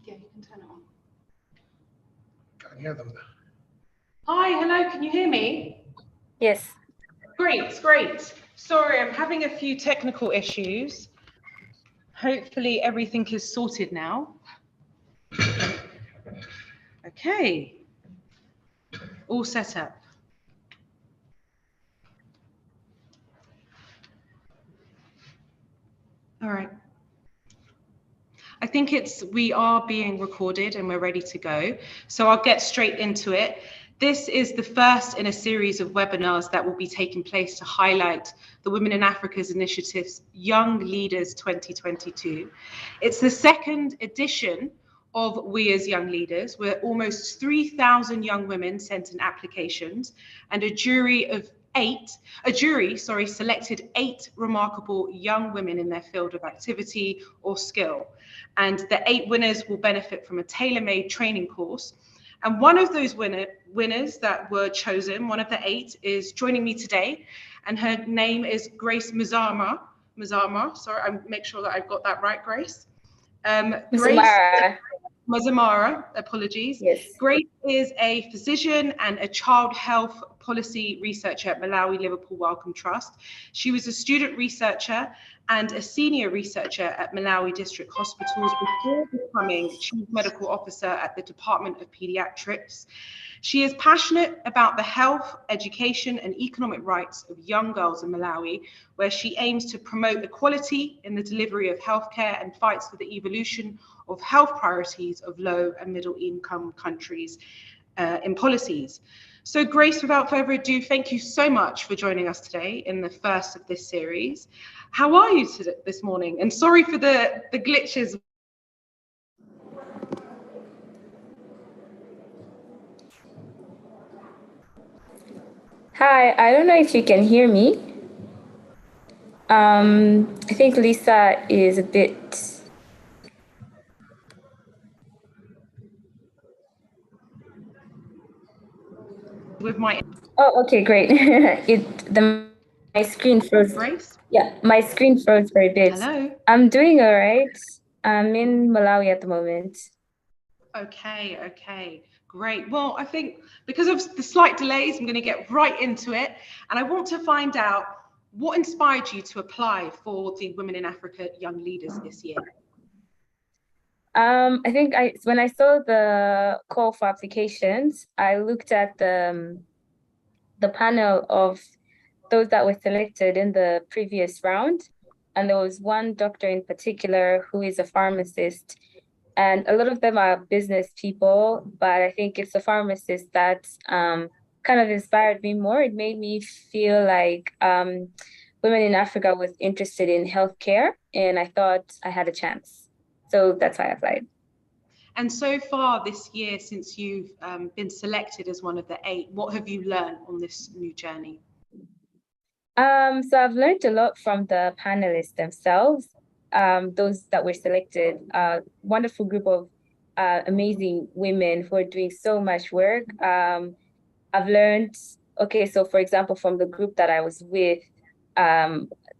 Yeah, you can turn it on. Can't hear them. Hi, hello, can you hear me? Yes. Great, great. Sorry, I'm having a few technical issues. Hopefully everything is sorted now. Okay, all set up. All right. I think we are being recorded and we're ready to go. So I'll get straight into it. This is the first in a series of webinars that will be taking place to highlight the Women in Africa's Initiative's Young Leaders 2022. It's the second edition of WIA's Young Leaders, where almost 3,000 young women sent in applications, and a jury selected 8 remarkable young women in their field of activity or skill. And the 8 winners will benefit from a tailor-made training course. And one of those winners that were chosen, one of the 8, is joining me today, and her name is Grace Mzumara. Sorry, I make sure that I've got that right, Grace. Mzumara, apologies. Yes. Grace is a physician and a child health policy researcher at Malawi Liverpool Wellcome Trust. She was a student researcher and a senior researcher at Malawi District Hospitals before becoming Chief Medical Officer at the Department of Pediatrics. She is passionate about the health, education, and economic rights of young girls in Malawi, where she aims to promote equality in the delivery of healthcare and fights for the evolution of health priorities of low and middle income countries in policies. So Grace, without further ado, thank you so much for joining us today in the first of this series. How are you this morning? And sorry for the glitches. Hi, I don't know if you can hear me. I think Lisa is a bit... With my... Oh, okay, great. My screen froze. Grace? Yeah, my screen froze for a bit. Hello? I'm doing all right. I'm in Malawi at the moment. Okay, great. Well, I think because of the slight delays, I'm going to get right into it. And I want to find out what inspired you to apply for the Women in Africa Young Leaders this year? I think when I saw the call for applications, I looked at the panel of those that were selected in the previous round. And there was one doctor in particular who is a pharmacist. And a lot of them are business people, but I think it's the pharmacist that kind of inspired me more. It made me feel like Women in Africa was interested in healthcare, and I thought I had a chance. So that's why I applied. And so far this year, since you've been selected as one of the 8, what have you learned on this new journey? So I've learned a lot from the panelists themselves. Those that were selected, wonderful group of amazing women who are doing so much work. I've learned, okay, so for example, from the group that I was with,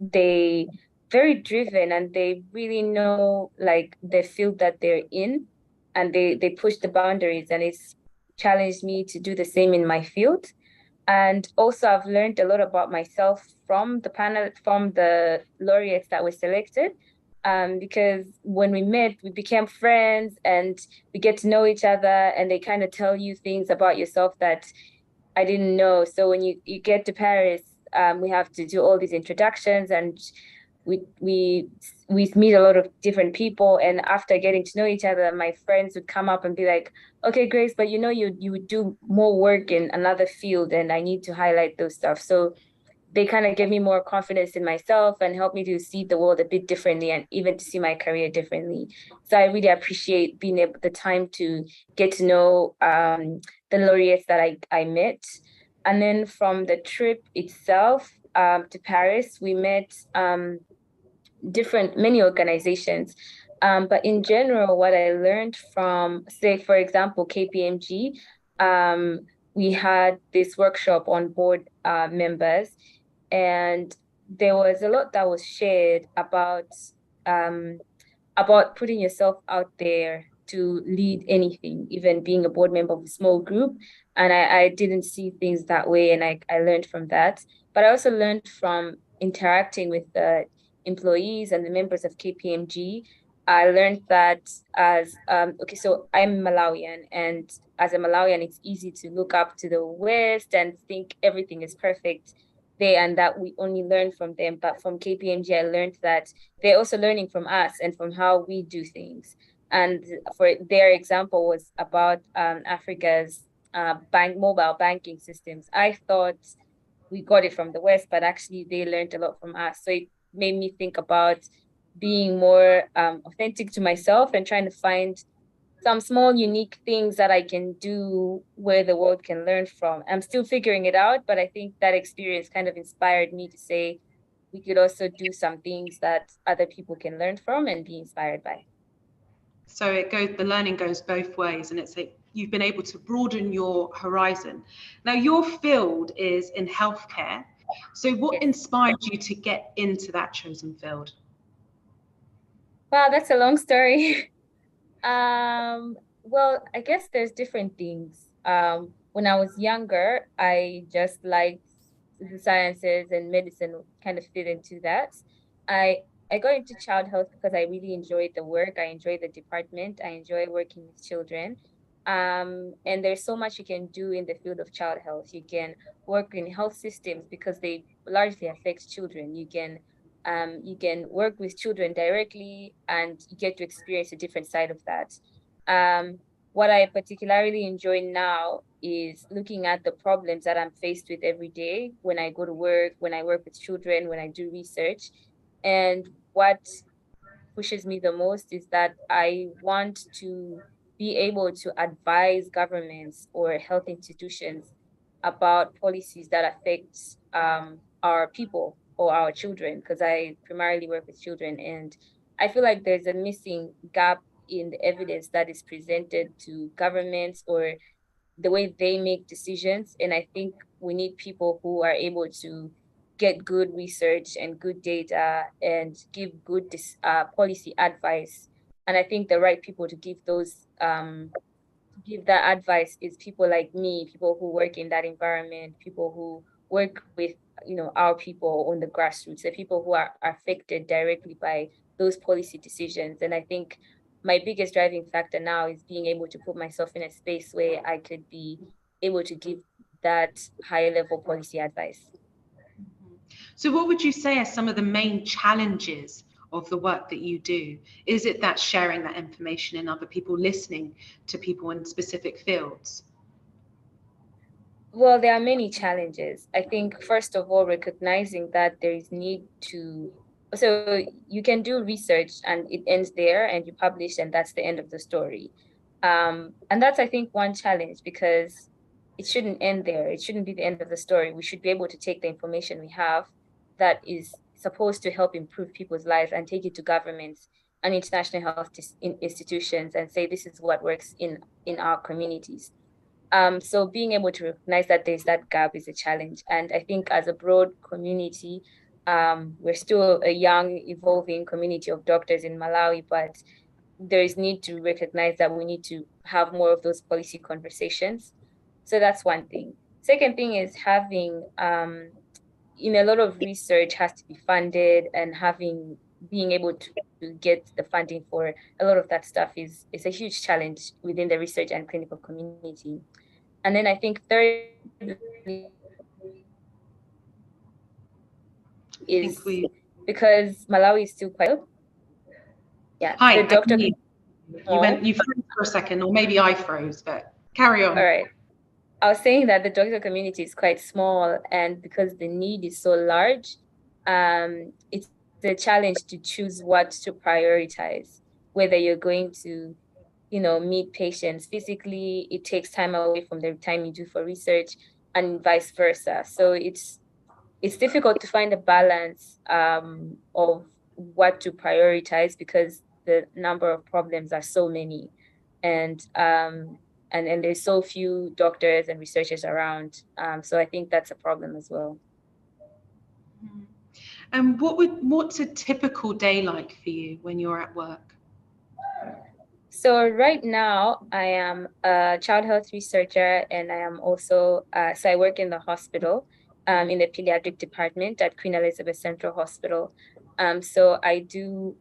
they very driven and they really know like the field that they're in, and they push the boundaries, and it's challenged me to do the same in my field. And also I've learned a lot about myself from the panel, from the laureates that were selected, because when we met, we became friends and we get to know each other, and they kind of tell you things about yourself that I didn't know. So when you get to Paris, we have to do all these introductions, and we meet a lot of different people. And after getting to know each other, my friends would come up and be like, okay, Grace, but you know, you would do more work in another field, and I need to highlight those stuff. So they kind of gave me more confidence in myself and helped me to see the world a bit differently, and even to see my career differently. So I really appreciate being able the time to get to know the laureates that I met. And then from the trip itself to Paris, we met many organizations. But in general, what I learned from, say, for example, KPMG, we had this workshop on board members, and there was a lot that was shared about putting yourself out there to lead anything, even being a board member of a small group. And I didn't see things that way, and I learned from that. But I also learned from interacting with the employees and the members of KPMG. I learned that as okay, so I'm Malawian, and as a Malawian, it's easy to look up to the West and think everything is perfect there, and that we only learn from them. But from KPMG, I learned that they're also learning from us and from how we do things. And for their example was about Africa's mobile banking systems. I thought we got it from the West, but actually they learned a lot from us. So it made me think about being more authentic to myself and trying to find some small unique things that I can do where the world can learn from. I'm still figuring it out, but I think that experience kind of inspired me to say we could also do some things that other people can learn from and be inspired by. So the learning goes both ways, and you've been able to broaden your horizon. Now, your field is in healthcare. So what inspired you to get into that chosen field? Wow, that's a long story. Well, I guess there's different things. When I was younger, I just liked the sciences, and medicine kind of fit into that. I I got into child health because I really enjoyed the work. I enjoy the department. I enjoy working with children. And there's so much you can do in the field of child health. You can work in health systems because they largely affect children. You can work with children directly, and you get to experience a different side of that. Um, what I particularly enjoy now is looking at the problems that I'm faced with every day when I go to work, when I work with children, when I do research. And what pushes me the most is that I want to be able to advise governments or health institutions about policies that affect our people or our children, because I primarily work with children. And I feel like there's a missing gap in the evidence that is presented to governments or the way they make decisions. And I think we need people who are able to get good research and good data and give good policy advice. And I think the right people to give that advice is people like me, people who work in that environment, people who work with our people on the grassroots, the people who are affected directly by those policy decisions. And I think my biggest driving factor now is being able to put myself in a space where I could be able to give that higher level policy advice. So what would you say are some of the main challenges of the work that you do? Is it that sharing that information and other people listening to people in specific fields? Well, there are many challenges. I think, first of all, recognizing that there is need to, so you can do research and it ends there and you publish and that's the end of the story. And that's, I think, one challenge, because it shouldn't end there. It shouldn't be the end of the story. We should be able to take the information we have that is supposed to help improve people's lives and take it to governments and international health institutions and say, this is what works in our communities. So being able to recognize that there's that gap is a challenge. And I think as a broad community, we're still a young, evolving community of doctors in Malawi, but there is need to recognize that we need to have more of those policy conversations. So that's one thing. Second thing is having, a lot of research has to be funded, and being able to get the funding for a lot of that stuff is a huge challenge within the research and clinical community. And then I think thirdly is because Malawi is still quite, Hi, the doctor. You froze for a second, or maybe I froze, but carry on. All right. I was saying that the doctor community is quite small, and because the need is so large, it's a challenge to choose what to prioritize, whether you're going to, meet patients physically. It takes time away from the time you do for research, and vice versa. So it's difficult to find a balance of what to prioritize, because the number of problems are so many, and there's so few doctors and researchers around. So I think that's a problem as well. And what's a typical day like for you when you're at work? So right now, I am a child health researcher, and I am also so I work in the hospital, in the pediatric department at Queen Elizabeth Central Hospital. So I do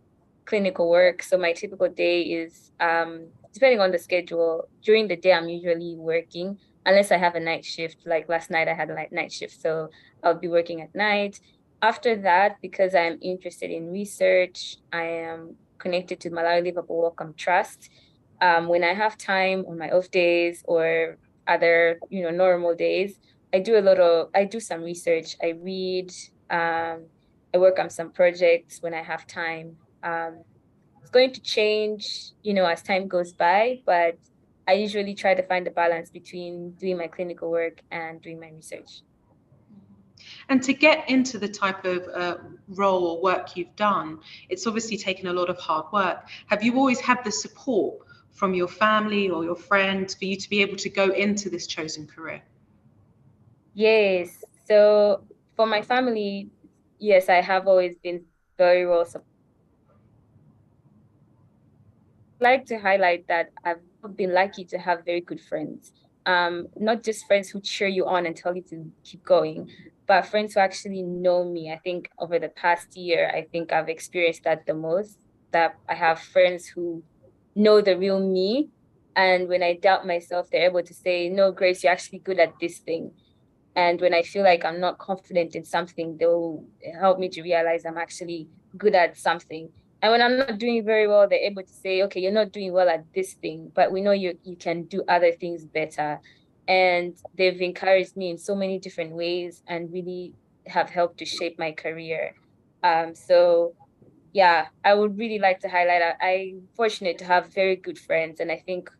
clinical work. So my typical day is, depending on the schedule. During the day, I'm usually working, unless I have a night shift. Like last night, I had a night shift, so I'll be working at night. After that, because I'm interested in research, I am connected to Malawi Liverpool Wellcome Trust. When I have time on my off days or other, normal days, I do some research. I read, I work on some projects when I have time. It's going to change, as time goes by, but I usually try to find a balance between doing my clinical work and doing my research. And to get into the type of role or work you've done, it's obviously taken a lot of hard work. Have you always had the support from your family or your friends for you to be able to go into this chosen career? Yes. So for my family, yes, I have always been very well supported. Like to highlight that I've been lucky to have very good friends. Not just friends who cheer you on and tell you to keep going, but friends who actually know me. I think over the past year, I think I've experienced that the most, that I have friends who know the real me. And when I doubt myself, they're able to say, no, Grace, you're actually good at this thing. And when I feel like I'm not confident in something, they'll help me to realize I'm actually good at something. And when I'm not doing very well, they're able to say, okay, you're not doing well at this thing, but we know you can do other things better. And they've encouraged me in so many different ways and really have helped to shape my career. So yeah, I would really like to highlight, I'm fortunate to have very good friends. And I think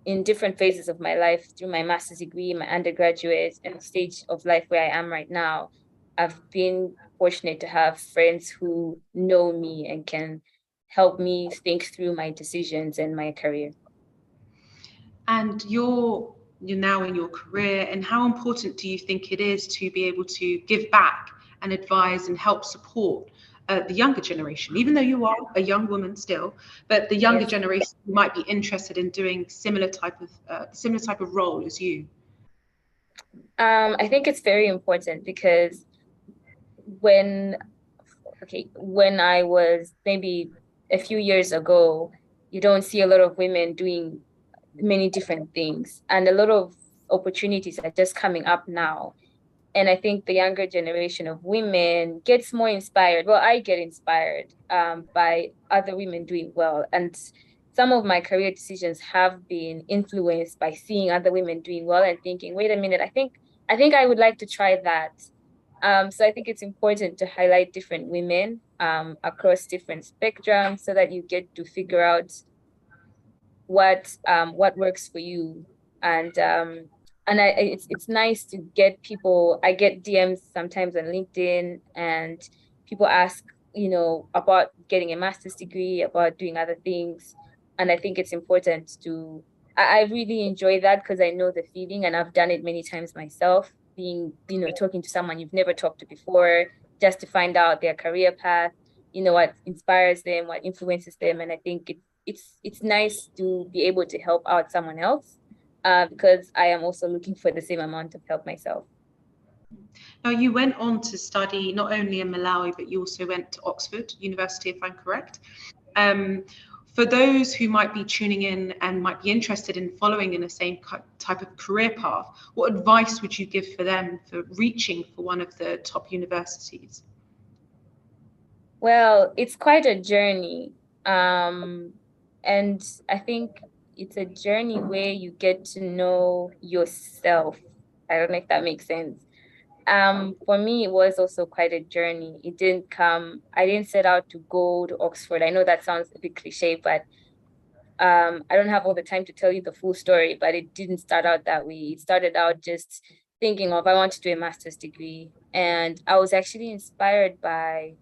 in different phases of my life, through my master's degree, my undergraduate, and the stage of life where I am right now, I've been fortunate to have friends who know me and can help me think through my decisions and my career. And you're now in your career, and how important do you think it is to be able to give back and advise and help support the younger generation, even though you are a young woman still, but the younger Yes. generation who might be interested in doing similar type of role as you? I think it's very important because when when I was maybe a few years ago, you don't see a lot of women doing many different things, and a lot of opportunities are just coming up now. And I think the younger generation of women gets more inspired. Well, I get inspired by other women doing well. And some of my career decisions have been influenced by seeing other women doing well and thinking, wait a minute, I think I would like to try that. So I think it's important to highlight different women across different spectrums so that you get to figure out what works for you. And it's nice to get people. I get DMs sometimes on LinkedIn, and people ask, about getting a master's degree, about doing other things. And I think it's important to I really enjoy that because I know the feeling, and I've done it many times myself, being, talking to someone you've never talked to before, just to find out their career path, what inspires them, what influences them. And I think it's nice to be able to help out someone else, because I am also looking for the same amount of help myself. Now, you went on to study not only in Malawi, but you also went to Oxford University, if I'm correct. Um, for those who might be tuning in and might be interested in following in the same type of career path, what advice would you give for them for reaching for one of the top universities? Well, it's quite a journey. And I think it's a journey where you get to know yourself. I don't know if that makes sense. For me, it was also quite a journey. I didn't set out to go to Oxford. I know that sounds a bit cliche, but I don't have all the time to tell you the full story, but it didn't start out that way. It started out just thinking of, I want to do a master's degree. And I was actually inspired by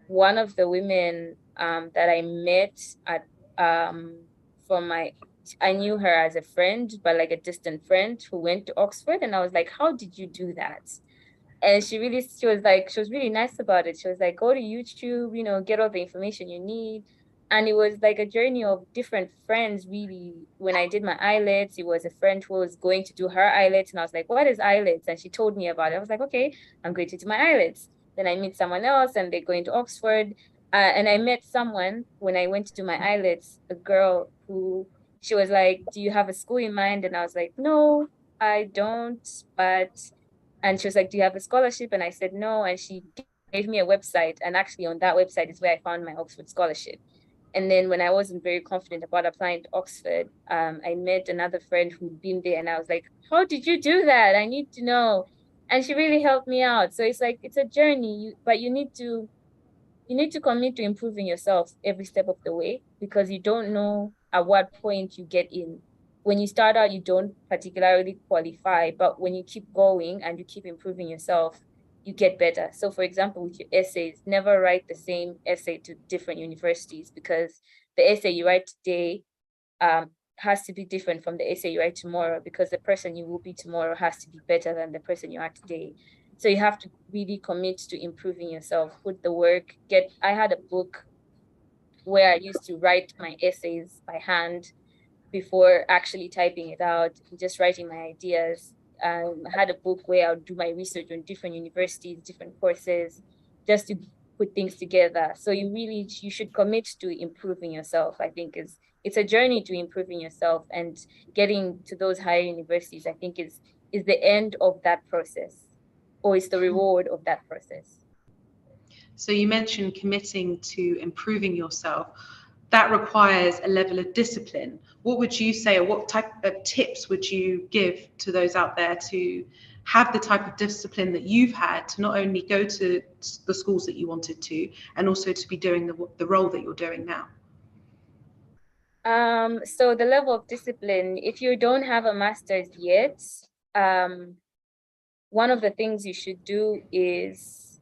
one of the women that I met at from my I knew her as a friend, but like a distant friend who went to Oxford. And I was like, how did you do that? And she was really nice about it. She was like, go to YouTube, get all the information you need. And it was like a journey of different friends, really. When I did my IELTS, it was a friend who was going to do her IELTS. And I was like, what is IELTS? And she told me about it. I was like, okay, I'm going to do my IELTS. Then I meet someone else and they're going to Oxford. And I met someone when I went to do my IELTS, a girl who, she was like, do you have a school in mind? And I was like, no, I don't. And she was like, do you have a scholarship? And I said, no. And she gave me a website. And actually on that website is where I found my Oxford scholarship. And then when I wasn't very confident about applying to Oxford, I met another friend who'd been there, and I was like, how did you do that? I need to know. And she really helped me out. So it's like, it's a journey, but you need to commit to improving yourself every step of the way, because you don't know at what point you get in. When you start out, you don't particularly qualify, but when you keep going and you keep improving yourself, you get better. So for example, with your essays, never write the same essay to different universities, because the essay you write today has to be different from the essay you write tomorrow, because the person you will be tomorrow has to be better than the person you are today. So you have to really commit to improving yourself, put the work, I had a book where I used to write my essays by hand before actually typing it out, just writing my ideas. I had a book where I would do my research on different universities, different courses, just to put things together. So you should commit to improving yourself. I think it's a journey to improving yourself, and getting to those higher universities, I think is the end of that process, or is the reward of that process. So you mentioned committing to improving yourself. That requires a level of discipline. What would you say, or what type of tips would you give to those out there to have the type of discipline that you've had to not only go to the schools that you wanted to, and also to be doing the role that you're doing now? So the level of discipline, if you don't have a master's yet, one of the things you should do is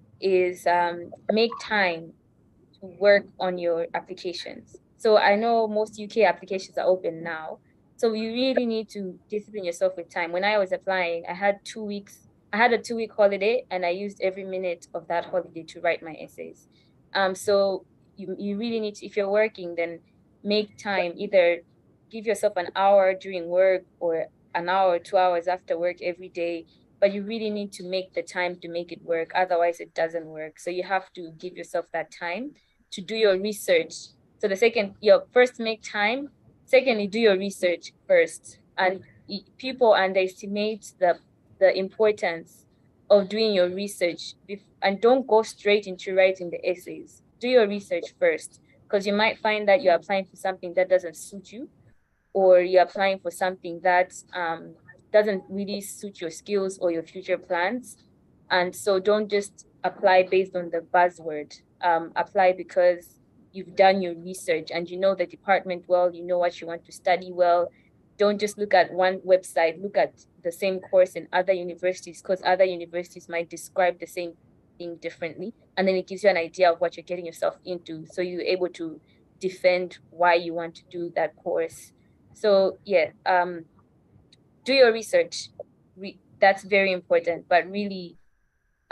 make time to work on your applications. So I know most UK applications are open now. So you really need to discipline yourself with time. When I was applying, I had a 2-week holiday, and I used every minute of that holiday to write my essays. So you really need to, if you're working, then make time, either give yourself an hour during work or an hour, 2 hours after work every day, but you really need to make the time to make it work. Otherwise, it doesn't work. So you have to give yourself that time to do your research. So first make time. Secondly, do your research first. And people underestimate the importance of doing your research, and don't go straight into writing the essays. Do your research first, because you might find that you're applying for something that doesn't suit you, or you're applying for something that doesn't really suit your skills or your future plans. And so don't just apply based on the buzzword. Apply because you've done your research and you know the department well, you know what you want to study well. Don't just look at one website, look at the same course in other universities, because other universities might describe the same thing differently. And then it gives you an idea of what you're getting yourself into. So you're able to defend why you want to do that course. So yeah, do your research. That's very important. But really,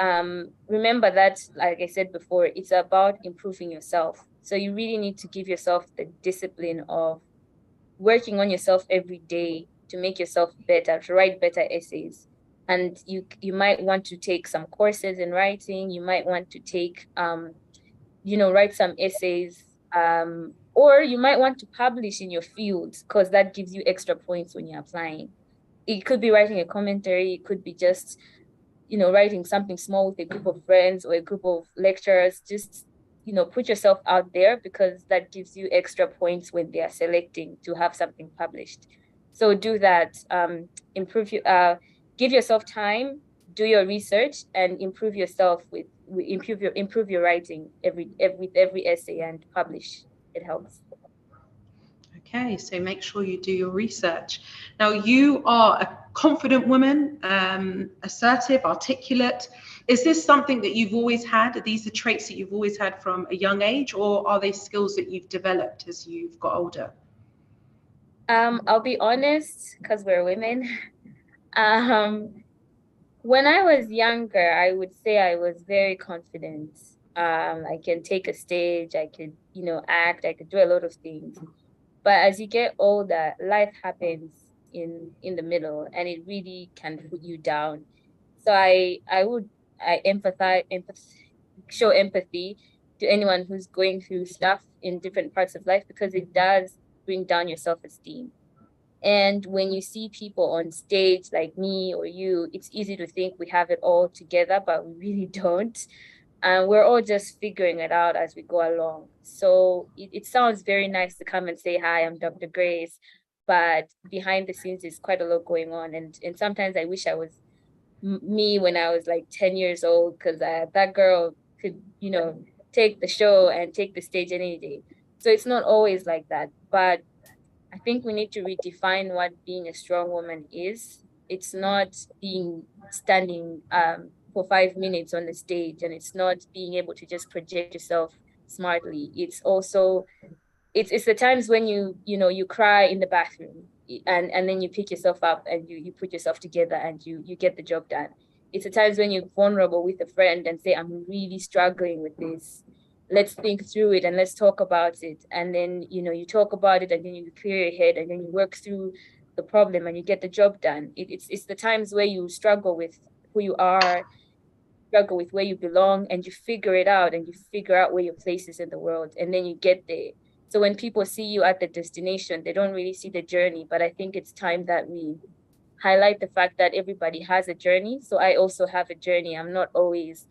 remember that, like I said before, it's about improving yourself. So you really need to give yourself the discipline of working on yourself every day to make yourself better, to write better essays. And you might want to take some courses in writing. You might want to take write some essays, or you might want to publish in your field, because that gives you extra points when you're applying. It could be writing a commentary, it could be just writing something small with a group of friends or a group of lecturers. Just put yourself out there, because that gives you extra points when they are selecting to have something published. So do that. Give yourself time, do your research, and improve yourself improve your writing with every essay, and publish. It helps. Okay, so make sure you do your research. Now, you are a confident woman, assertive, articulate. Is this something that you've always had? Are these the traits that you've always had from a young age, or are they skills that you've developed as you've got older? I'll be honest, because we're women. When I was younger, I would say I was very confident. I can take a stage, I could, act, I could do a lot of things. But as you get older, life happens in the middle, and it really can put you down. So I show empathy to anyone who's going through stuff in different parts of life, because it does bring down your self-esteem. And when you see people on stage like me or you, it's easy to think we have it all together, but we really don't. And we're all just figuring it out as we go along. So it sounds very nice to come and say, hi, I'm Dr. Grace, but behind the scenes is quite a lot going on. And sometimes I wish I was me when I was like 10 years old, because that girl could, take the show and take the stage any day. So it's not always like that. But I think we need to redefine what being a strong woman is. It's not being standing for 5 minutes on the stage, and it's not being able to just project yourself smartly. It's also it's the times when you cry in the bathroom, and then you pick yourself up and you put yourself together and you get the job done. It's the times when you're vulnerable with a friend and say, I'm really struggling with this, let's think through it and let's talk about it. And then you talk about it, and then you clear your head, and then you work through the problem and you get the job done. It's the times where you struggle with who you are, struggle with where you belong, and you figure it out, and you figure out where your place is in the world, and then you get there. So when people see you at the destination, they don't really see the journey. But I think it's time that we highlight the fact that everybody has a journey. So I also have a journey. I'm not always,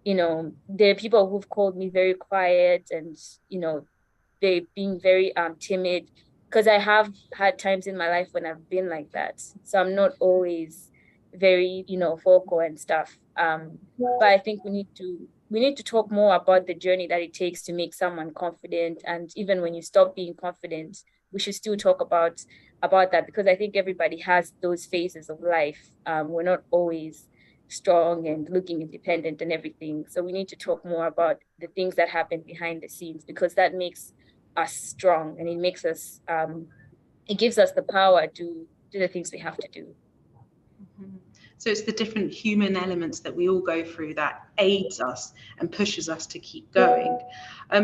there are people who've called me very quiet, and they being very timid, because I have had times in my life when I've been like that. So I'm not always very, vocal and stuff. But I think we need to talk more about the journey that it takes to make someone confident. And even when you stop being confident, we should still talk about that, because I think everybody has those phases of life. We're not always strong and looking independent and everything. So we need to talk more about the things that happen behind the scenes, because that makes us strong, and it makes us it gives us the power to do the things we have to do. Mm-hmm. So it's the different human elements that we all go through that aids us and pushes us to keep going.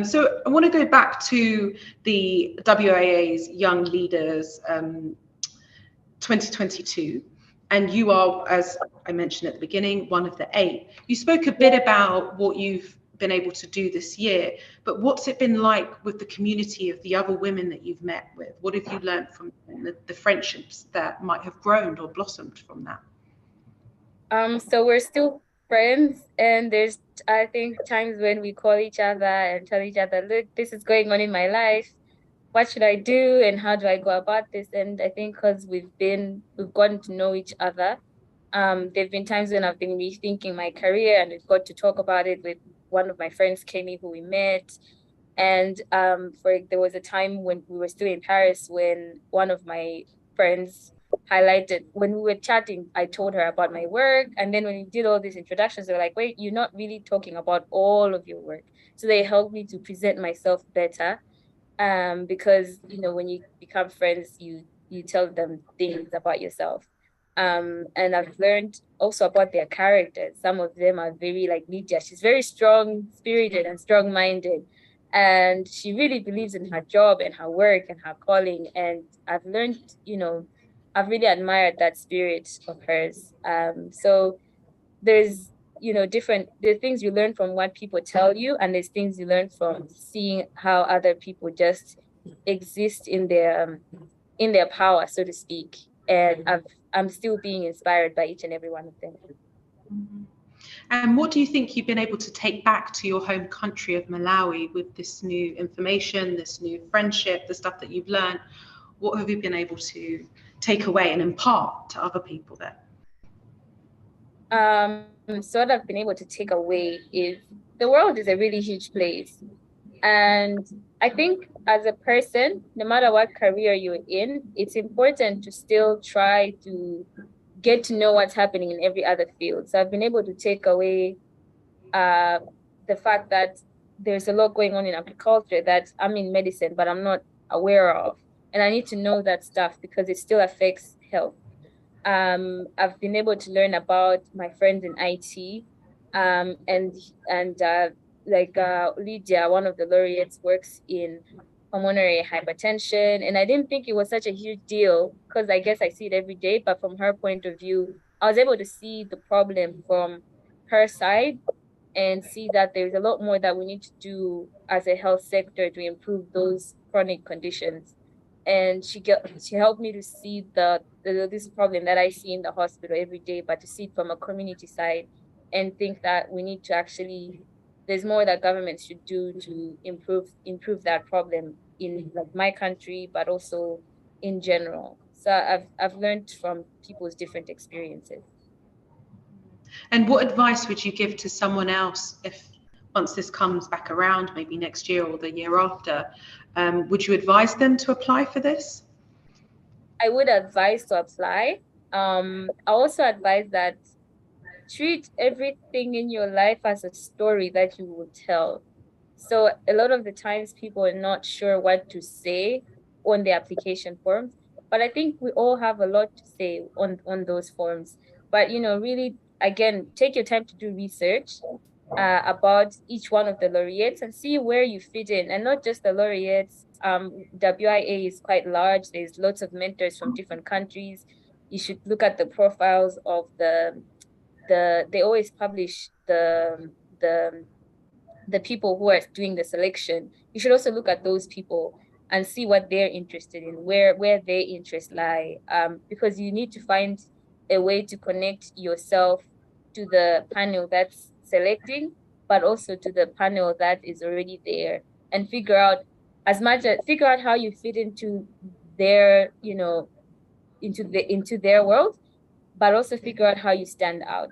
So I want to go back to the WIA's Young Leaders 2022. And you are, as I mentioned at the beginning, one of the 8. You spoke a bit about what you've been able to do this year, but what's it been like with the community of the other women that you've met with? What have you learned from the friendships that might have grown or blossomed from that? So we're still friends, and there's, I think, times when we call each other and tell each other, look, this is going on in my life. What should I do and how do I go about this? And I think because we've gotten to know each other, there've been times when I've been rethinking my career, and we've got to talk about it with one of my friends, Kenny, who we met. And there was a time when we were still in Paris when one of my friends highlighted, when we were chatting, I told her about my work. And then when we did all these introductions, they were like, wait, you're not really talking about all of your work. So they helped me to present myself better. Because, when you become friends, you tell them things about yourself. And I've learned also about their characters. Some of them are very, like Lydia. She's very strong spirited and strong minded, and she really believes in her job and her work and her calling. And I've learned, I've really admired that spirit of hers. So there's, there's things you learn from what people tell you, and there's things you learn from seeing how other people just exist in their power, so to speak. And I'm still being inspired by each and every one of them. Mm-hmm. And what do you think you've been able to take back to your home country of Malawi with this new information, this new friendship, the stuff that you've learned? What have you been able to take away and impart to other people there? So what I've been able to take away is the world is a really huge place. And I think as a person, no matter what career you're in, it's important to still try to get to know what's happening in every other field. So I've been able to take away the fact that there's a lot going on in agriculture that I'm in medicine, but I'm not aware of. And I need to know that stuff because it still affects health. I've been able to learn about my friends in IT, and Lydia, one of the laureates, works in pulmonary hypertension, and I didn't think it was such a huge deal because I guess I see it every day. But from her point of view, I was able to see the problem from her side and see that there's a lot more that we need to do as a health sector to improve those chronic conditions. And she helped me to see this problem that I see in the hospital every day, but to see it from a community side and think that we need to actually, there's more that governments should do to improve that problem in like my country, but also in general. So I've learned from people's different experiences. And what advice would you give to someone else if, once this comes back around, maybe next year or the year after, would you advise them to apply for this? I would advise to apply. I also advise that treat everything in your life as a story that you will tell. So a lot of the times people are not sure what to say on the application forms, but I think we all have a lot to say on those forms. But really, again, take your time to do research about each one of the laureates and see where you fit in, and not just the laureates. WIA is quite large. There's lots of mentors from different countries. You should look at the profiles of they always publish the people who are doing the selection. You should also look at those people and see what they're interested in, where their interests lie, because you need to find a way to connect yourself to the panel that's selecting, but also to the panel that is already there, and figure out how you fit into their, into their world, but also figure out how you stand out.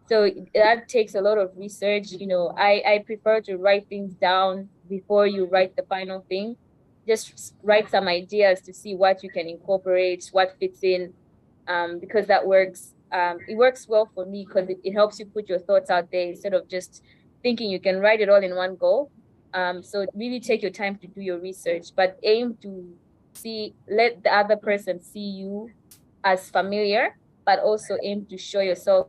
So that takes a lot of research. I prefer to write things down before you write the final thing. Just write some ideas to see what you can incorporate, what fits in, because that works. It works well for me because it helps you put your thoughts out there instead of just thinking you can write it all in one go. So really take your time to do your research, but aim to let the other person see you as familiar, but also aim to show yourself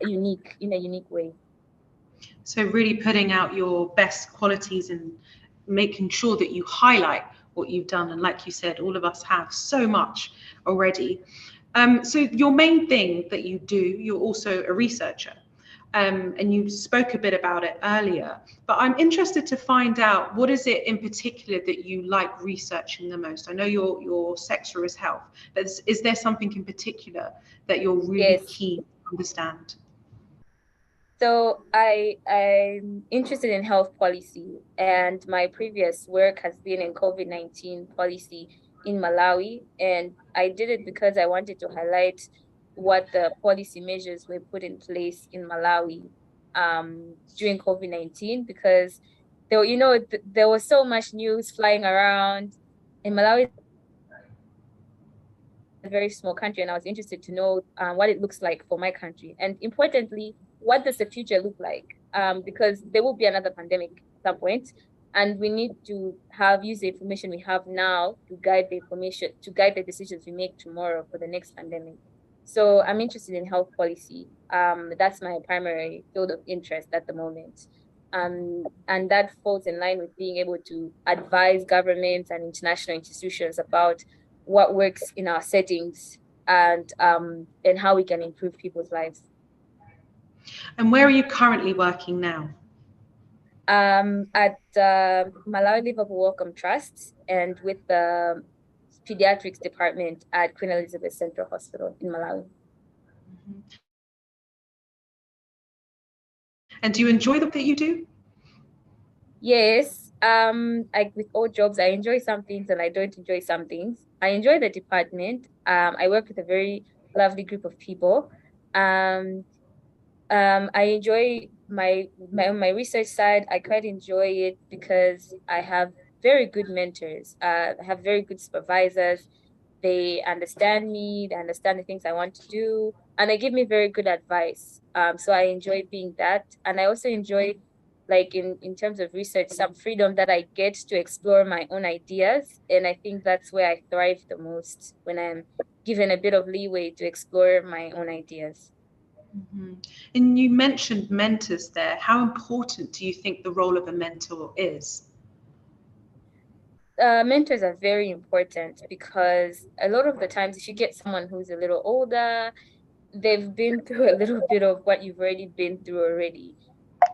unique in a unique way. So really putting out your best qualities and making sure that you highlight what you've done. And like you said, all of us have so much already. So your main thing that you do, you're also a researcher. And you spoke a bit about it earlier, but I'm interested to find out, what is it in particular that you like researching the most? I know your sector is health, but is there something in particular that you're really keen to understand? So I'm interested in health policy, and my previous work has been in COVID-19 policy in Malawi. And I did it because I wanted to highlight what the policy measures were put in place in Malawi during COVID-19, because there was so much news flying around. In Malawi, a very small country, and I was interested to know what it looks like for my country, and importantly, what does the future look like? Because there will be another pandemic at some point, and we need to use the information we have now to guide the decisions we make tomorrow for the next pandemic. So I'm interested in health policy. That's my primary field of interest at the moment. And that falls in line with being able to advise governments and international institutions about what works in our settings, and how we can improve people's lives. And where are you currently working now? At Malawi Liverpool Wellcome Trust, and with the pediatrics department at Queen Elizabeth Central Hospital in Malawi. Mm-hmm. And do you enjoy the work that you do? Yes. Like with all jobs, I enjoy some things and I don't enjoy some things. I enjoy the department. I work with a very lovely group of people. I enjoy my research side. I quite enjoy it because I have very good mentors. I have very good supervisors. They understand me. They understand the things I want to do, and they give me very good advice. So I enjoy being that, and I also enjoy, like in terms of research, some freedom that I get to explore my own ideas, and I think that's where I thrive the most, when I'm given a bit of leeway to explore my own ideas. Mhm. And you mentioned mentors there. How important do you think the role of a mentor is? Mentors are very important because a lot of the times, if you get someone who's a little older, they've been through a little bit of what you've already been through already.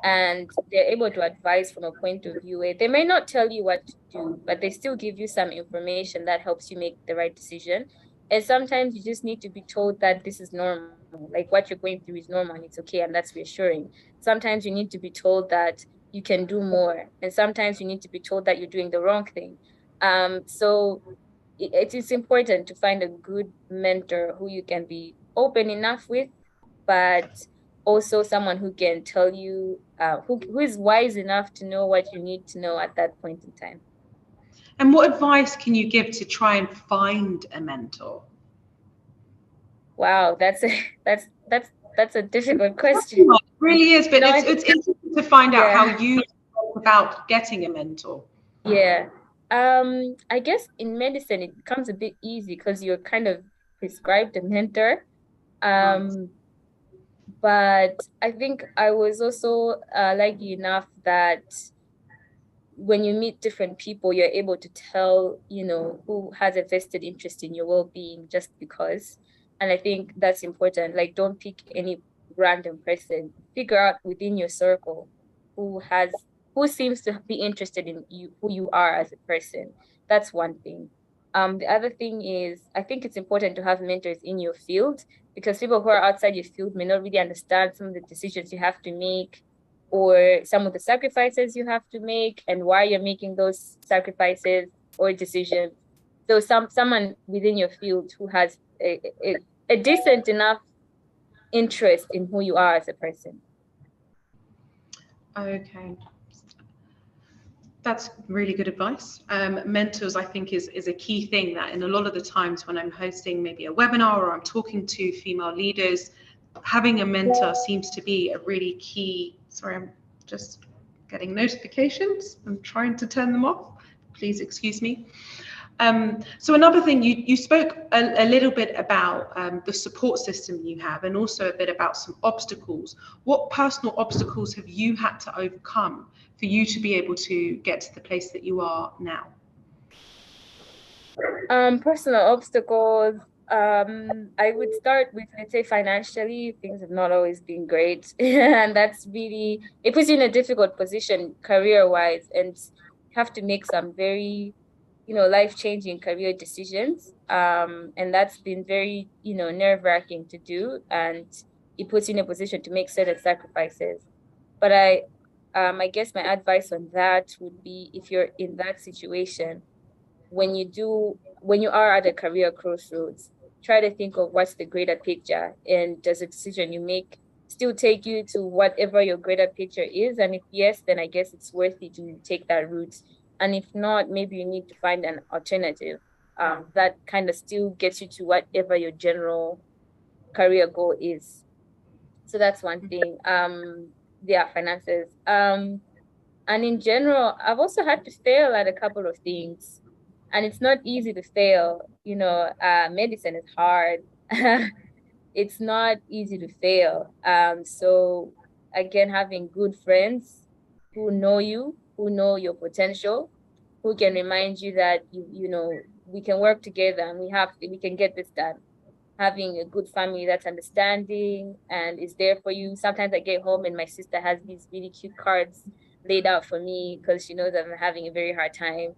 And they're able to advise from a point of view where they may not tell you what to do, but they still give you some information that helps you make the right decision. And sometimes you just need to be told that this is normal, like what you're going through is normal and it's okay, and that's reassuring. Sometimes you need to be told that you can do more, and sometimes you need to be told that you're doing the wrong thing. So it is important to find a good mentor who you can be open enough with, but also someone who can tell you, who is wise enough to know what you need to know at that point in time. And what advice can you give to try and find a mentor? Wow, that's a difficult question. It really is, but No, it's interesting to find out how yeah, you felt about getting a mentor. yeah. I guess in medicine it becomes a bit easy because you're kind of prescribed a mentor. Right. Um, but I think I was also lucky enough that when you meet different people, you're able to tell, who has a vested interest in your well-being just because. And I think that's important. Like, don't pick any random person. Figure out within your circle who has who seems to be interested in you, who you are as a person. That's one thing. The other thing is, I think it's important to have mentors in your field because people who are outside your field may not really understand some of the decisions you have to make or some of the sacrifices you have to make and why you're making those sacrifices or decisions. So someone within your field who has a decent enough interest in who you are as a person. Okay. That's really good advice. Mentors, I think, is a key thing that in a lot of the times when I'm hosting maybe a webinar or I'm talking to female leaders, having a mentor seems to be a really key. Sorry, I'm just getting notifications. I'm trying to turn them off. Please excuse me. So another thing, you spoke a little bit about the support system you have and also a bit about some obstacles. What personal obstacles have you had to overcome for you to be able to get to the place that you are now? Personal obstacles. I would start with, let's say, financially, things have not always been great. And that's really, it puts you in a difficult position career-wise, and you have to make some very, life-changing career decisions. And that's been very, nerve-wracking to do. And it puts you in a position to make certain sacrifices. But I guess my advice on that would be, if you're in that situation, when you are at a career crossroads, try to think of what's the greater picture, and does the decision you make still take you to whatever your greater picture is? And if yes, then I guess it's worth it to take that route. And if not, maybe you need to find an alternative that kind of still gets you to whatever your general career goal is. So that's one thing. Yeah, finances. And in general, I've also had to fail at a couple of things. And it's not easy to fail. Medicine is hard. It's not easy to fail. So again, having good friends who know you, who know your potential, who can remind you that we can work together and we can get this done. Having a good family that's understanding and is there for you. Sometimes I get home and my sister has these really cute cards laid out for me because she knows that I'm having a very hard time.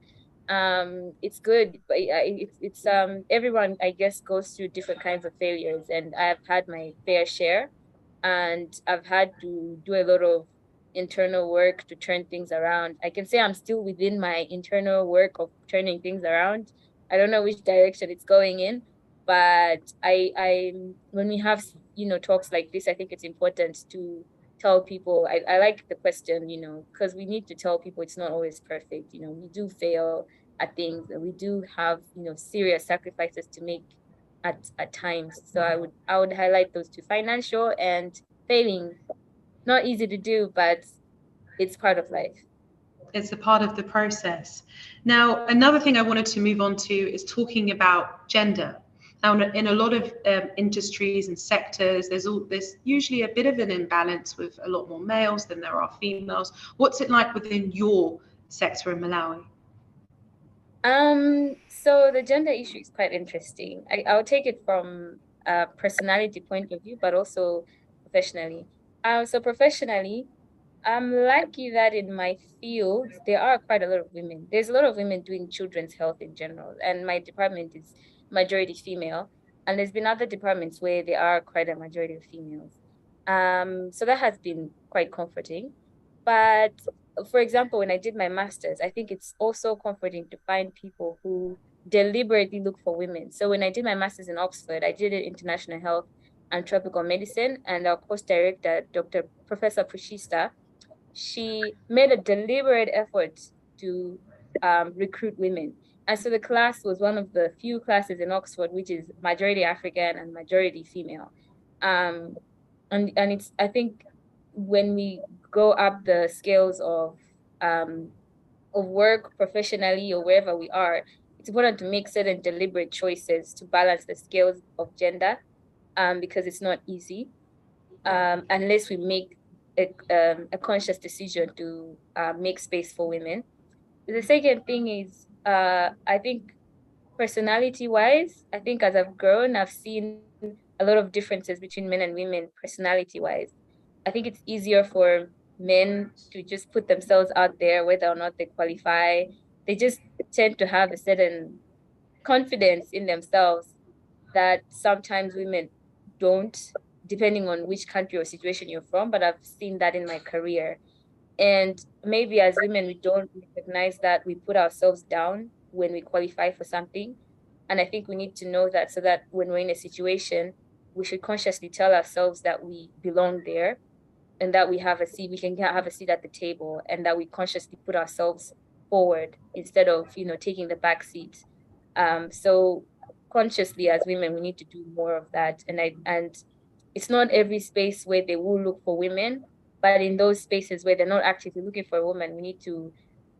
It's good, but it's everyone, I guess, goes through different kinds of failures, and I've had my fair share, and I've had to do a lot of internal work to turn things around. I can say I'm still within my internal work of turning things around. I don't know which direction it's going in, but I when we have talks like this, I think it's important to tell people. I like the question, because we need to tell people it's not always perfect. We do fail at things, and we do have serious sacrifices to make at times. So I would highlight those two: financial and failing. Not easy to do, but it's part of life. It's a part of the process. Now, another thing I wanted to move on to is talking about gender. Now, in a lot of industries and sectors, there's usually a bit of an imbalance with a lot more males than there are females. What's it like within your sector in Malawi? So the gender issue is quite interesting. I'll take it from a personality point of view, but also professionally. So professionally, I'm lucky that in my field, there are quite a lot of women. There's a lot of women doing children's health in general, and my department is majority female. And there's been other departments where there are quite a majority of females. So that has been quite comforting. But for example, when I did my master's, I think it's also comforting to find people who deliberately look for women. So when I did my master's in Oxford, I did it in international health and tropical medicine, and our course director, Dr. Professor Pushista, she made a deliberate effort to recruit women. And so the class was one of the few classes in Oxford, which is majority African and majority female. Um, and it's, I think when we go up the scales of work professionally or wherever we are, it's important to make certain deliberate choices to balance the scales of gender, because it's not easy, unless we make a conscious decision to make space for women. The second thing is, I think personality wise, I think as I've grown, I've seen a lot of differences between men and women personality wise. I think it's easier for men to just put themselves out there, whether or not they qualify. They just tend to have a certain confidence in themselves that sometimes women don't, depending on which country or situation you're from. But I've seen that in my career. And maybe as women, we don't recognize that we put ourselves down when we qualify for something. And I think we need to know that, so that when we're in a situation, we should consciously tell ourselves that we belong there and that we have a seat, we can have a seat at the table, and that we consciously put ourselves forward instead of, taking the back seat. So consciously as women, we need to do more of that. And it's not every space where they will look for women, but in those spaces where they're not actively looking for a woman, we need to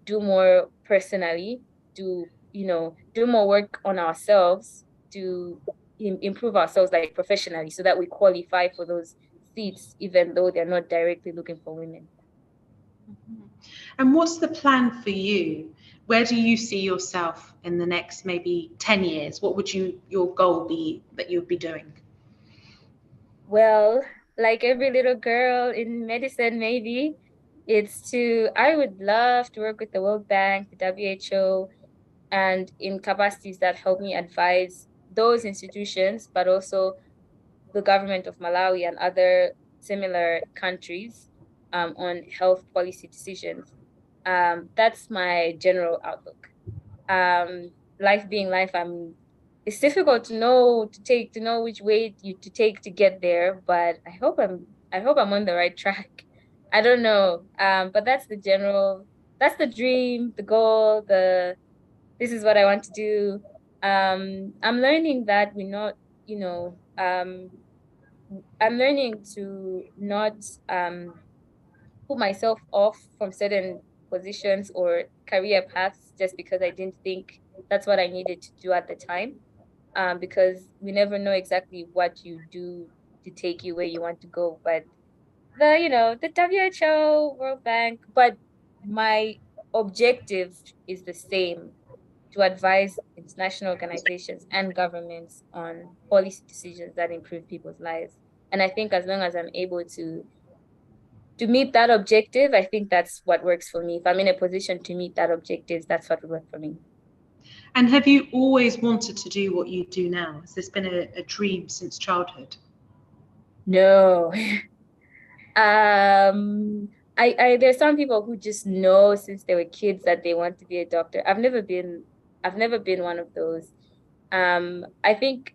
do more personally, do more work on ourselves to improve ourselves, like professionally, so that we qualify for those seats, even though they're not directly looking for women. And what's the plan for you? Where do you see yourself in the next maybe 10 years? What would your goal be that you'd be doing? Well, like every little girl in medicine, maybe I would love to work with the World Bank, the WHO, and in capacities that help me advise those institutions, but also the government of Malawi and other similar countries, on health policy decisions. That's my general outlook. Life being life, it's difficult to know which way to take to get there, but I hope I'm on the right track. I don't know. But that's the dream, the goal, this is what I want to do. I'm learning that I'm learning to not put myself off from certain positions or career paths just because I didn't think that's what I needed to do at the time. Because we never know exactly what you do to take you where you want to go. But the WHO, World Bank, but my objective is the same: to advise international organizations and governments on policy decisions that improve people's lives. And I think as long as I'm able to meet that objective, I think that's what works for me. If I'm in a position to meet that objective, that's what will work for me. And have you always wanted to do what you do now? Has this been a dream since childhood? No. There's some people who just know since they were kids that they want to be a doctor. I've never been one of those. I think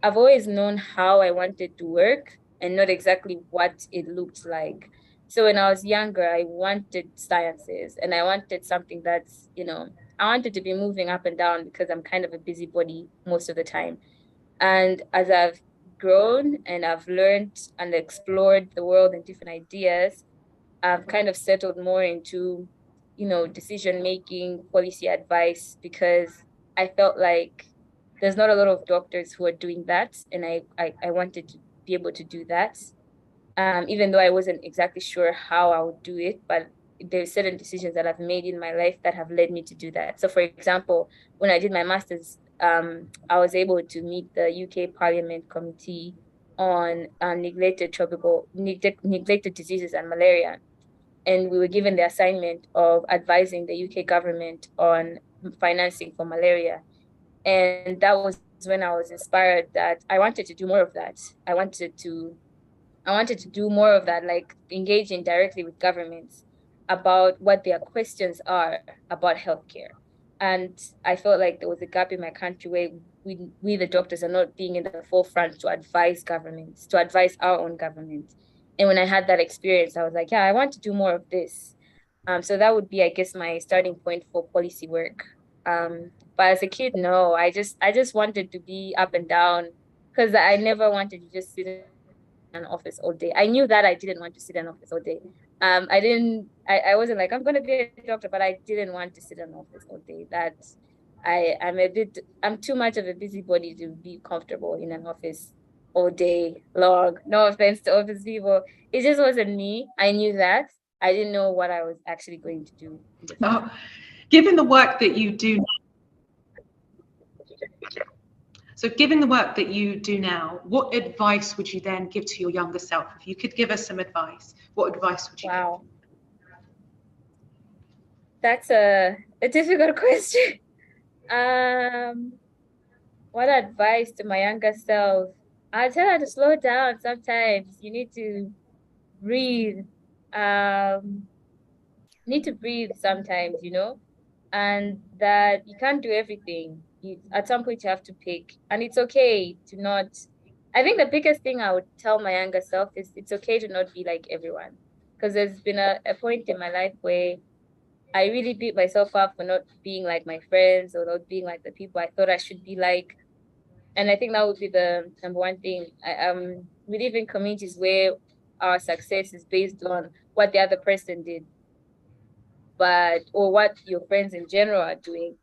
I've always known how I wanted to work and not exactly what it looked like. So when I was younger, I wanted sciences and I wanted something that's, I wanted to be moving up and down because I'm kind of a busybody most of the time. And as I've grown and I've learned and explored the world and different ideas, I've kind of settled more into, decision making, policy advice, because I felt like there's not a lot of doctors who are doing that, and I wanted to be able to do that, even though I wasn't exactly sure how I would do it, but there's certain decisions that I've made in my life that have led me to do that. So for example, when I did my master's, I was able to meet the UK Parliament Committee on neglected diseases and malaria. And we were given the assignment of advising the UK government on financing for malaria. And that was when I was inspired that I wanted to do more of that. I wanted to do more of that, like engaging directly with governments about what their questions are about healthcare. And I felt like there was a gap in my country where we the doctors, are not being in the forefront to advise governments, to advise our own government. And when I had that experience, I was like, yeah, I want to do more of this. So that would be, I guess, my starting point for policy work. But as a kid, no, I just wanted to be up and down because I never wanted to just sit in an office all day. I knew that I didn't want to sit in an office all day. I wasn't like, I'm going to be a doctor, but I didn't want to sit in an office all day. I'm too much of a busybody to be comfortable in an office all day long. No offense to office people. It just wasn't me. I knew that. I didn't know what I was actually going to do. Given the work that you do, given the work that you do now, what advice would you then give to your younger self? If you could give us some advice, what advice would you Wow. That's a difficult question. What advice to my younger self? I tell her to slow down sometimes. You need to breathe. Need to breathe sometimes, and that you can't do everything. At some point you have to pick, and it's okay to not. I think the biggest thing I would tell my younger self is it's okay to not be like everyone, because there's been a point in my life where I really beat myself up for not being like my friends or not being like the people I thought I should be like. And I think that would be the number one thing. We live in communities where our success is based on what the other person did, or what your friends in general are doing.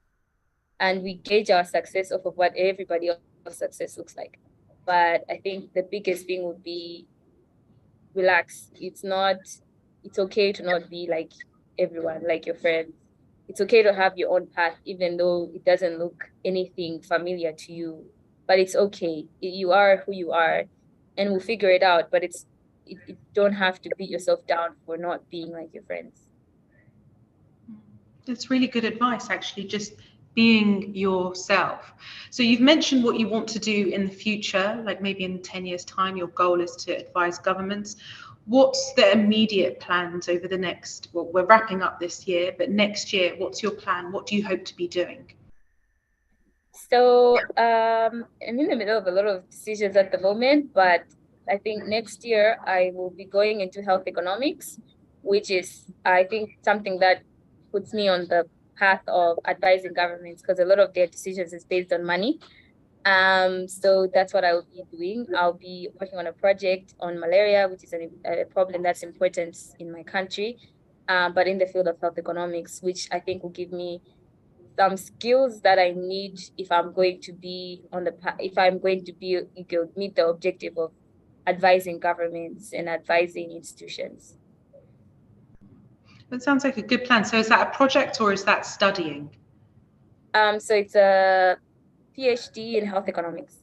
And we gauge our success off of what everybody else's success looks like. But I think the biggest thing would be relax. It's okay to not be like everyone, like your friends. It's okay to have your own path, even though it doesn't look anything familiar to you. But it's okay. You are who you are, and we'll figure it out. But you don't have to beat yourself down for not being like your friends. That's really good advice, actually, just being yourself. So you've mentioned what you want to do in the future, like maybe in 10 years' time, your goal is to advise governments. What's the immediate plans over the next, well, we're wrapping up this year, but next year, what's your plan? What do you hope to be doing? So I'm in the middle of a lot of decisions at the moment, but I think next year I will be going into health economics, which is, I think, something that puts me on the path of advising governments, because a lot of their decisions is based on money. So that's what I will be doing. I'll be working on a project on malaria, which is a problem that's important in my country, but in the field of health economics, which I think will give me some skills that I need if I'm going to be meet the objective of advising governments and advising institutions. That sounds like a good plan. So is that a project or is that studying? So it's a PhD in health economics.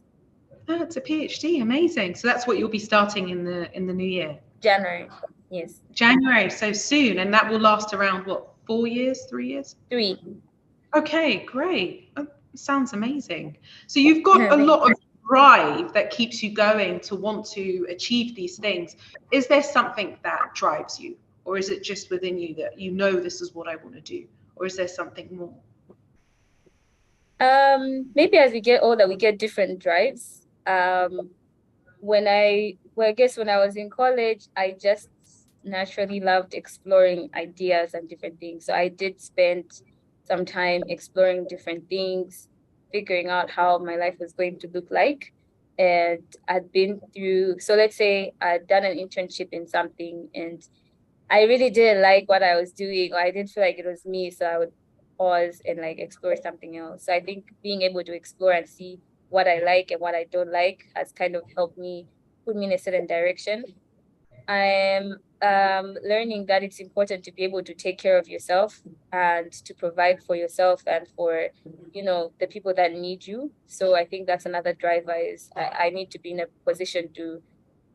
Oh, it's a PhD. Amazing. So that's what you'll be starting in the new year. January. Yes. January. So soon, and that will last around what, 4 years, 3 years? 3. Okay, great. Sounds amazing. So you've got a lot of drive that keeps you going to want to achieve these things. Is there something that drives you, or is it just within you that you know this is what I want to do, or is there something more? Maybe as we get older, we get different drives. When I was in college, I just naturally loved exploring ideas and different things. So I did spend some time exploring different things, figuring out how my life was going to look like. And so let's say I'd done an internship in something and I really didn't like what I was doing, or I didn't feel like it was me. So I would pause and like explore something else. So I think being able to explore and see what I like and what I don't like has kind of helped me put me in a certain direction. I am learning that it's important to be able to take care of yourself and to provide for yourself and for, you know, the people that need you. So I think that's another driver is I need to be in a position to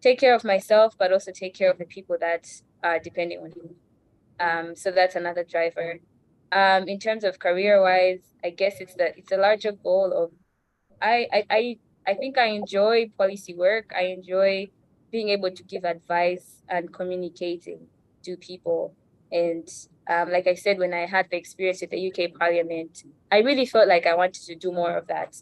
take care of myself, but also take care of the people that are depending on me. So that's another driver. In terms of career-wise, I guess it's a larger goal of I think I enjoy policy work. I enjoy being able to give advice and communicating to people. And like I said, when I had the experience with the UK Parliament, I really felt like I wanted to do more of that.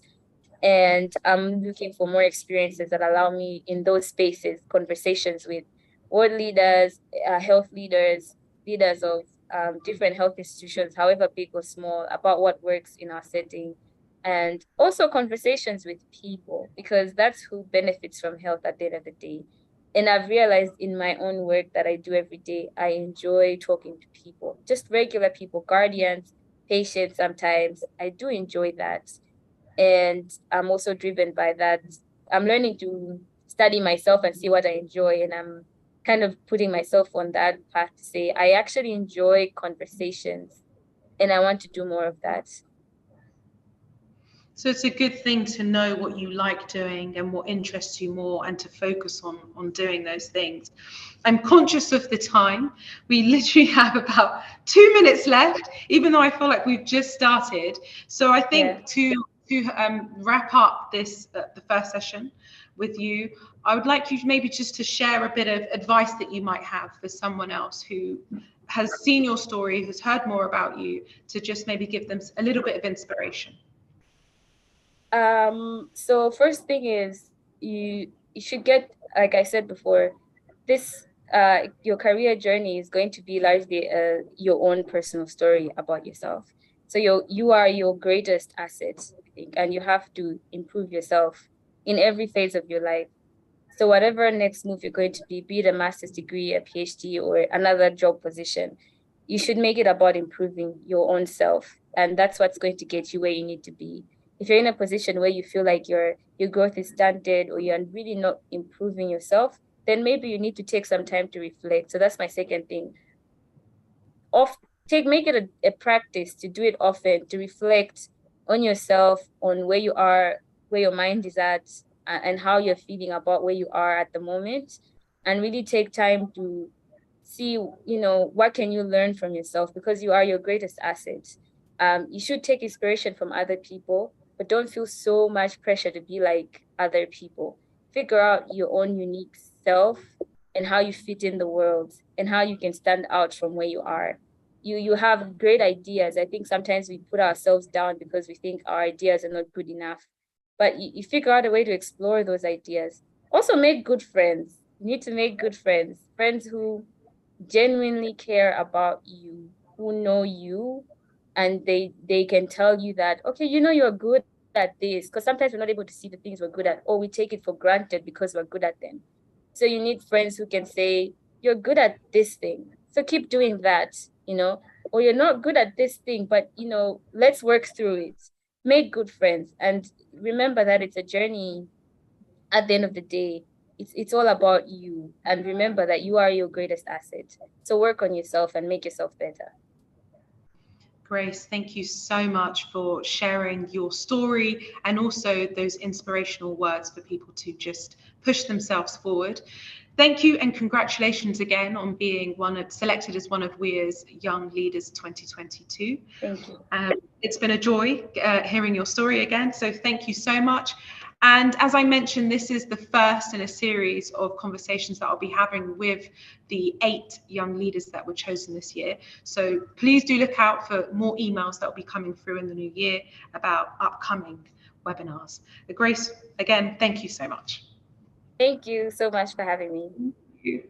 And I'm looking for more experiences that allow me in those spaces, conversations with world leaders, health leaders, leaders of different health institutions, however big or small, about what works in our setting. And also conversations with people, because that's who benefits from health at the end of the day. And I've realized in my own work that I do every day, I enjoy talking to people, just regular people, guardians, patients sometimes. I do enjoy that. And I'm also driven by that. I'm learning to study myself and see what I enjoy. And I'm kind of putting myself on that path to say, I actually enjoy conversations and I want to do more of that. So it's a good thing to know what you like doing and what interests you more and to focus on doing those things. I'm conscious of the time. We literally have about 2 minutes left, even though I feel like we've just started. So I think to wrap up this the first session with you, I would like you maybe just to share a bit of advice that you might have for someone else who has seen your story, who's heard more about you, to just maybe give them a little bit of inspiration. So first thing is you should get, like I said before, this your career journey is going to be largely your own personal story about yourself. So you are your greatest asset, I think, and you have to improve yourself in every phase of your life. So whatever next move you're going to be it a master's degree, a PhD, or another job position, you should make it about improving your own self. And that's what's going to get you where you need to be. If you're in a position where you feel like your growth is stunted or you're really not improving yourself, then maybe you need to take some time to reflect. So that's my second thing. Make it a practice to do it often, to reflect on yourself, on where you are, where your mind is at, and how you're feeling about where you are at the moment, and really take time to see, you know, what can you learn from yourself, because you are your greatest asset. You should take inspiration from other people, but don't feel so much pressure to be like other people. Figure out your own unique self and how you fit in the world and how you can stand out from where you are. You have great ideas. I think sometimes we put ourselves down because we think our ideas are not good enough. But you figure out a way to explore those ideas. Also make good friends. You need to make good friends. Friends who genuinely care about you, who know you, and they can tell you that, okay, you know, you're good at this, because sometimes we're not able to see the things we're good at, or we take it for granted because we're good at them. So you need friends who can say, you're good at this thing, so keep doing that, you know, or you're not good at this thing, but you know, let's work through it. Make good friends and remember that it's a journey. At the end of the day, it's all about you, and remember that you are your greatest asset. So work on yourself and make yourself better. Grace, thank you so much for sharing your story and also those inspirational words for people to just push themselves forward. Thank you and congratulations again on being selected as one of WIA's Young Leaders 2022. Thank you. It's been a joy hearing your story again, so thank you so much. And as I mentioned, this is the first in a series of conversations that I'll be having with the 8 young leaders that were chosen this year. So please do look out for more emails that will be coming through in the new year about upcoming webinars. Grace, again, thank you so much. Thank you so much for having me. Thank you.